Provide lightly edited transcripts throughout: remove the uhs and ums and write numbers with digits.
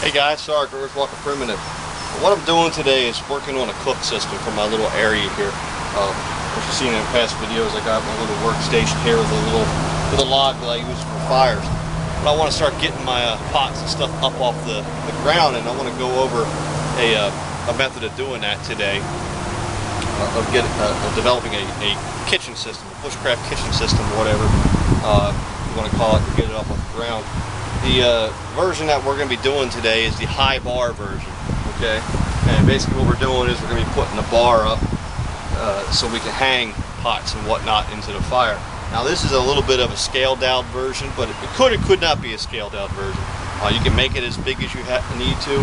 Hey guys, Sarge, Earthwalker Primitive. What I'm doing today is working on a cook system for my little area here. As you've seen in past videos, I got my little workstation here with a log that I use for fires. But I want to start getting my pots and stuff up off the ground, and I want to go over a method of doing that today. Of developing a kitchen system, a bushcraft kitchen system, whatever you want to call it, to get it up off the ground. The version that we're going to be doing today is the high bar version, okay? And basically what we're doing is we're going to be putting the bar up so we can hang pots and whatnot into the fire. Now this is a little bit of a scaled down version, but it could not be a scaled down version. You can make it as big as you need to,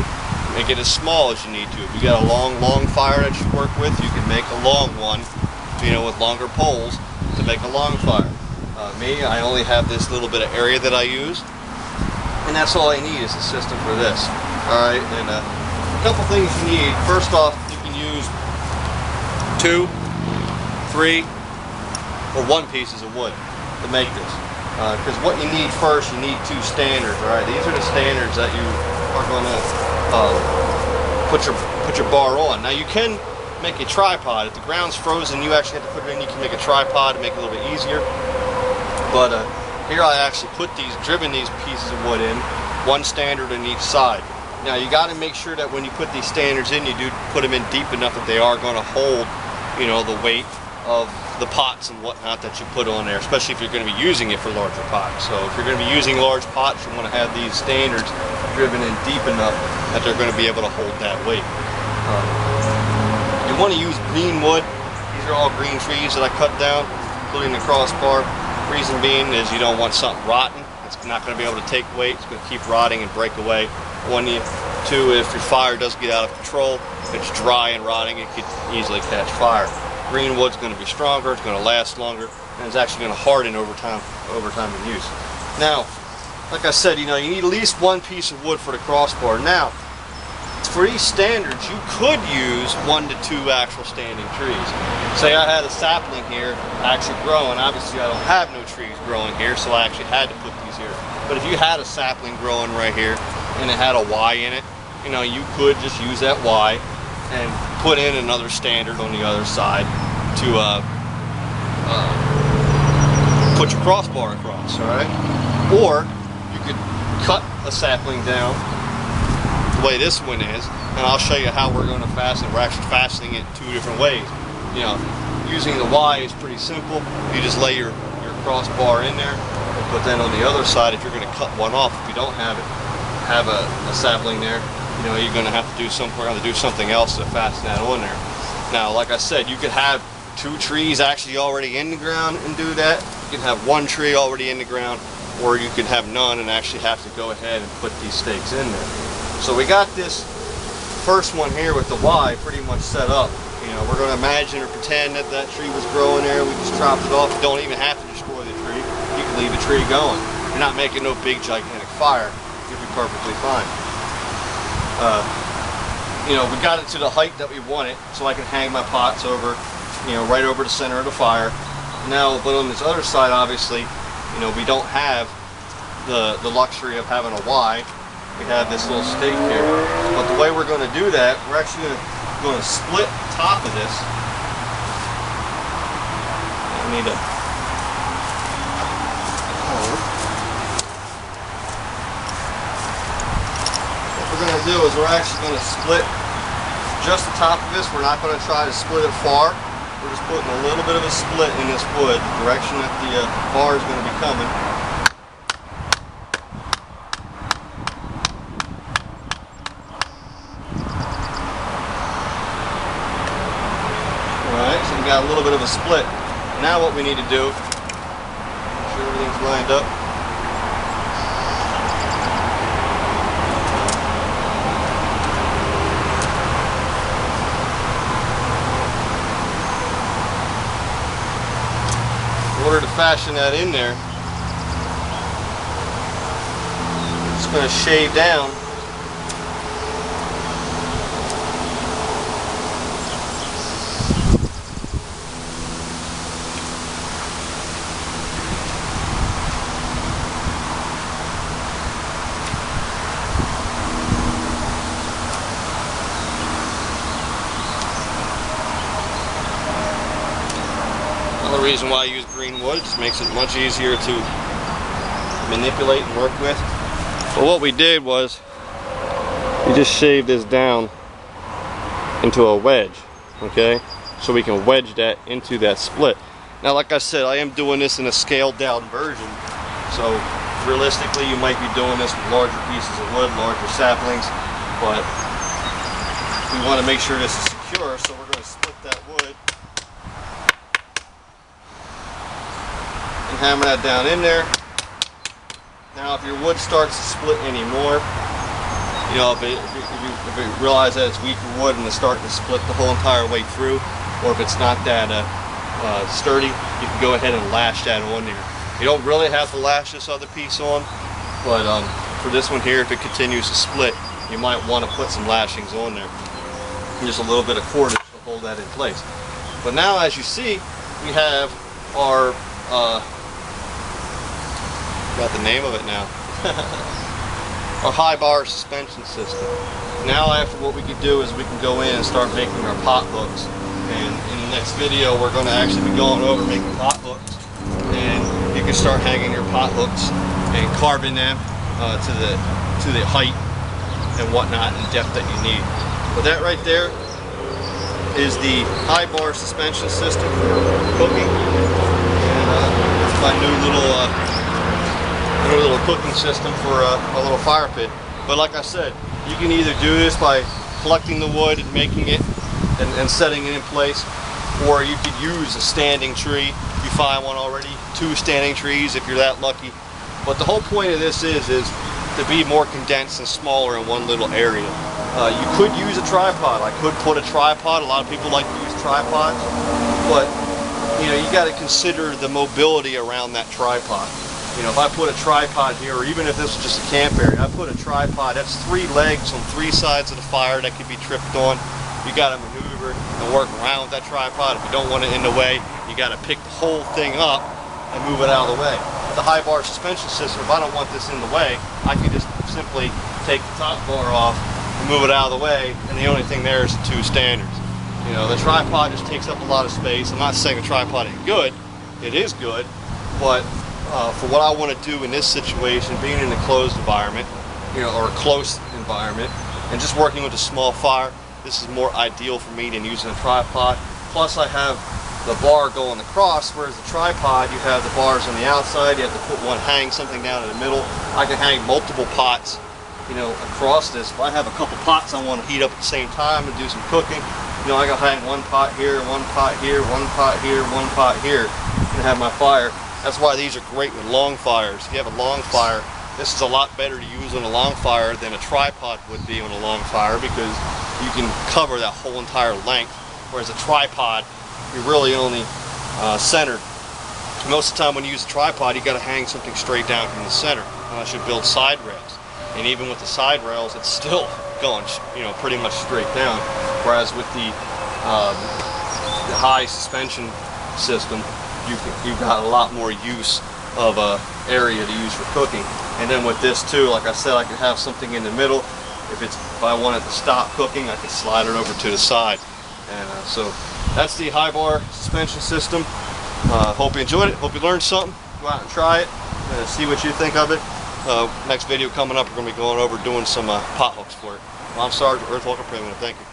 make it as small as you need to. If you got a long fire that you work with, you can make a long one, with longer poles to make a long fire. I only have this little bit of area that I use. And that's all I need is a system for this. Alright, and a couple things you need. First off, you can use 2, 3, or 1 pieces of wood to make this. Because what you need first, you need 2 standards. Alright, these are the standards that you are going to put your bar on. Now you can make a tripod. If the ground's frozen, you actually have to put it in. You can make a tripod to make it a little bit easier. But here I actually driven these pieces of wood in, 1 standard on each side. Now you got to make sure that when you put these standards in, you do put them in deep enough that they are going to hold, the weight of the pots and whatnot that you put on there, especially if you're going to be using it for larger pots. So if you're going to be using large pots, you want to have these standards driven in deep enough that they're going to be able to hold that weight. You want to use green wood. These are all green trees that I cut down, including the crossbar. Reason being is you don't want something rotten. It's not going to be able to take weight. It's going to keep rotting and break away. 1, 2, if your fire does get out of control, if it's dry and rotting, it could easily catch fire. Green wood's going to be stronger, it's going to last longer, and it's actually going to harden over time of use. Now, like I said, you need at least 1 piece of wood for the crossbar. Now, for these standards, you could use 1 to 2 actual standing trees. Say I had a sapling here actually growing. Obviously I don't have no trees growing here, so I actually had to put these here. But if you had a sapling growing right here and it had a Y in it, you could just use that Y and put in another standard on the other side to put your crossbar across, alright? Or you could cut a sapling down the way this one is, and I'll show you how we're going to fasten. We're actually fastening it 2 different ways. Using the Y is pretty simple. You just lay your crossbar in there, but then on the other side, if you're going to cut one off, if you don't have a sapling there, you're going to have to do something else to fasten that on there. Now, like I said, you could have 2 trees actually already in the ground and do that. You can have 1 tree already in the ground, or you could have none and actually have to go ahead and put these stakes in there. So we got this first one here with the Y pretty much set up. We're going to imagine or pretend that tree was growing there. We just chopped it off. You don't even have to destroy the tree. You can leave the tree going. You're not making no big gigantic fire. You'll be perfectly fine. We got it to the height that we want it, so I can hang my pots over, right over the center of the fire. Now, but on this other side, obviously, we don't have the luxury of having a Y. We have this little stake here. But the way we're going to do that, we're actually going to split the top of this. I need a What we're going to do is we're actually going to split just the top of this. We're not going to try to split it far. We're just putting a little bit of a split in this wood, the direction that the bar is going to be coming. Got a little bit of a split. Now what we need to do, make sure everything's lined up. In order to fashion that in there, I'm just going to shave down . reason why I use green wood. It just makes it much easier to manipulate and work with. But what we did was we just shaved this down into a wedge, okay? So we can wedge that into that split. Now, like I said, I am doing this in a scaled down version. So realistically, you might be doing this with larger pieces of wood, larger saplings, but we want to make sure this is secure, so we're going to split that wood and hammer that down in there. Now, if your wood starts to split anymore, you know, if you realize that it's weaker wood and it's starting to split the whole entire way through, or if it's not that sturdy, you can go ahead and lash that on there. You don't really have to lash this other piece on, but for this one here, if it continues to split, you might want to put some lashings on there. And just a little bit of cordage to hold that in place. But now, as you see, we have our, got the name of it now, our high bar suspension system. Now, after what we can do is we can go in and start making our pot hooks. And in the next video, we're going to actually be going over making pot hooks. And you can start hanging your pot hooks and carving them to the height and whatnot and depth that you need. But that right there is the high bar suspension system for cooking. And it's my new little cooking system for a little fire pit. But like I said, you can either do this by collecting the wood and making it and setting it in place, or you could use a standing tree. You find one already, 2 standing trees if you're that lucky. But the whole point of this is to be more condensed and smaller in one little area. You could use a tripod. I could put a tripod. A lot of people like to use tripods, but you know, you got to consider the mobility around that tripod. You know, if I put a tripod here, or even if this is just a camp area, I put a tripod, that's 3 legs on 3 sides of the fire that could be tripped on. You got to maneuver and work around that tripod. If you don't want it in the way, you got to pick the whole thing up and move it out of the way. With the high bar suspension system, if I don't want this in the way, I can just simply take the top bar off and move it out of the way, and the only thing there is the 2 standards. You know, the tripod just takes up a lot of space. I'm not saying the tripod ain't good. It is good, but for what I want to do in this situation, being in a closed environment, you know, or a close environment, and just working with a small fire, this is more ideal for me than using a tripod. Plus, I have the bar going across, whereas the tripod, you have the bars on the outside. You have to put one, hang something down in the middle. I can hang multiple pots, you know, across this. If I have a couple pots I want to heat up at the same time and do some cooking, you know, I can hang 1 pot here, 1 pot here, 1 pot here, 1 pot here, and have my fire. That's why these are great with long fires. If you have a long fire, this is a lot better to use on a long fire than a tripod would be on a long fire, because you can cover that whole entire length, whereas a tripod, you're really only centered. Most of the time when you use a tripod, you got to hang something straight down from the center, unless you build side rails. And even with the side rails, it's still going, you know, pretty much straight down. Whereas with the high suspension system, you've got a lot more use of area to use for cooking. And then with this too, like I said, I can have something in the middle. If I wanted to stop cooking, I could slide it over to the side. And so that's the high bar suspension system. Hope you enjoyed it. Hope you learned something. Go out and try it. See what you think of it. Next video coming up, we're going to be going over doing some pot hooks for it. Well, I'm Sergeant Earthwalker Primitive. Thank you.